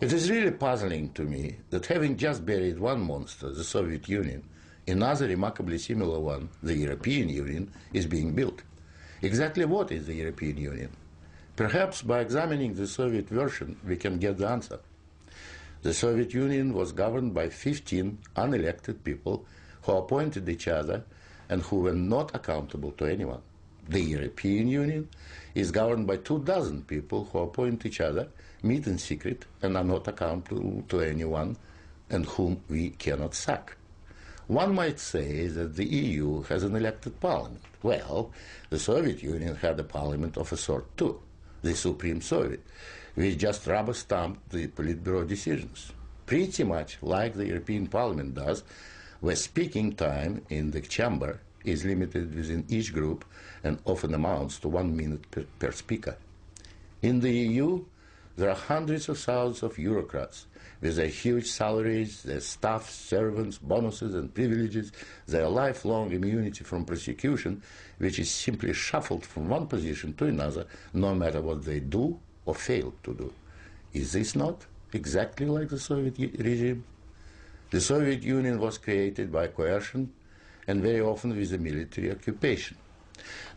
It is really puzzling to me that having just buried one monster, the Soviet Union, another remarkably similar one, the European Union, is being built. Exactly what is the European Union? Perhaps by examining the Soviet version we can get the answer. The Soviet Union was governed by 15 unelected people who appointed each other and who were not accountable to anyone. The European Union is governed by 24 people who appoint each other, meet in secret, and are not accountable to anyone, and whom we cannot sack. One might say that the EU has an elected parliament. Well, the Soviet Union had a parliament of a sort too, the Supreme Soviet, which just rubber-stamped the Politburo decisions, pretty much like the European Parliament does, where speaking time in the chamber is limited within each group and often amounts to 1 minute per speaker. In the EU, there are hundreds of thousands of bureaucrats with their huge salaries, their staff, servants, bonuses and privileges, their lifelong immunity from prosecution, which is simply shuffled from one position to another, no matter what they do or fail to do. Is this not exactly like the Soviet regime? The Soviet Union was created by coercion and very often with a military occupation.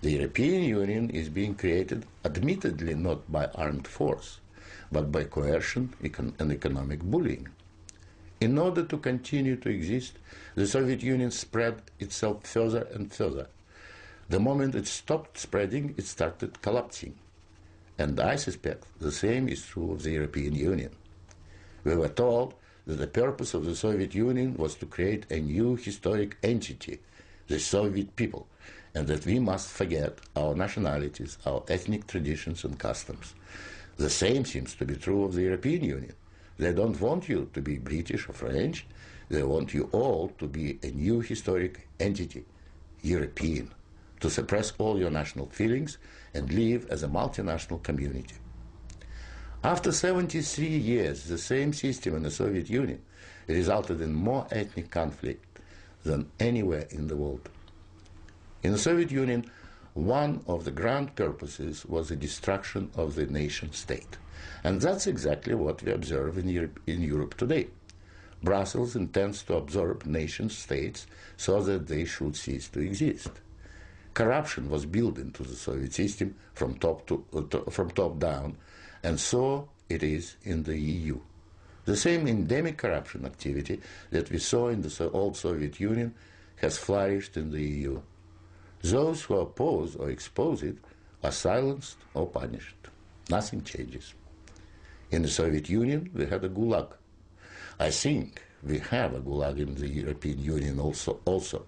The European Union is being created admittedly not by armed force, but by coercion and economic bullying. In order to continue to exist, the Soviet Union spread itself further and further. The moment it stopped spreading, it started collapsing. And I suspect the same is true of the European Union. We were told that the purpose of the Soviet Union was to create a new historic entity, the Soviet people, and that we must forget our nationalities, our ethnic traditions and customs. The same seems to be true of the European Union. They don't want you to be British or French. They want you all to be a new historic entity, European, to suppress all your national feelings and live as a multinational community. After 73 years, the same system in the Soviet Union resulted in more ethnic conflict than anywhere in the world. In the Soviet Union, one of the grand purposes was the destruction of the nation state. And that's exactly what we observe in Europe today. Brussels intends to absorb nation states so that they should cease to exist. Corruption was built into the Soviet system from top down, and so it is in the EU. The same endemic corruption activity that we saw in the old Soviet Union has flourished in the EU. Those who oppose or expose it are silenced or punished. Nothing changes. In the Soviet Union, we had a gulag. I think we have a gulag in the European Union also,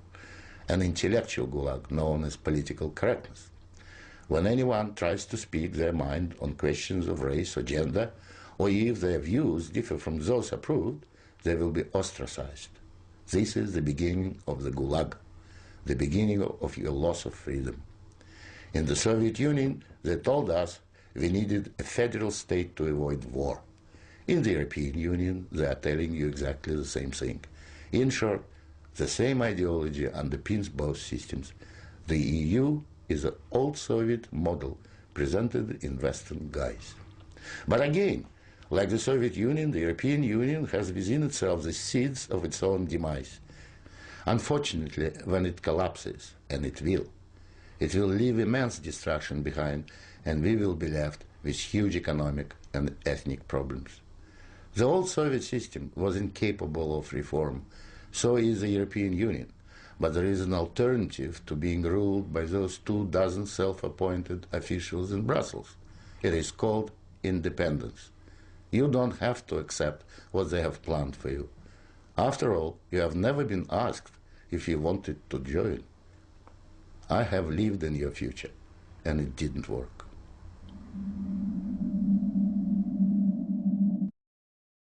an intellectual gulag known as political correctness. When anyone tries to speak their mind on questions of race or gender, or if their views differ from those approved, they will be ostracized. This is the beginning of the gulag, the beginning of your loss of freedom. In the Soviet Union, they told us we needed a federal state to avoid war. In the European Union, they are telling you exactly the same thing. In short, the same ideology underpins both systems. The EU is an old Soviet model presented in Western guise. But again, like the Soviet Union, the European Union has within itself the seeds of its own demise. Unfortunately, when it collapses, and it will leave immense destruction behind, and we will be left with huge economic and ethnic problems. The old Soviet system was incapable of reform, so is the European Union. But there is an alternative to being ruled by those 24 self-appointed officials in Brussels. It is called independence. You don't have to accept what they have planned for you. After all, you have never been asked if you wanted to join. I have lived in your future, and it didn't work.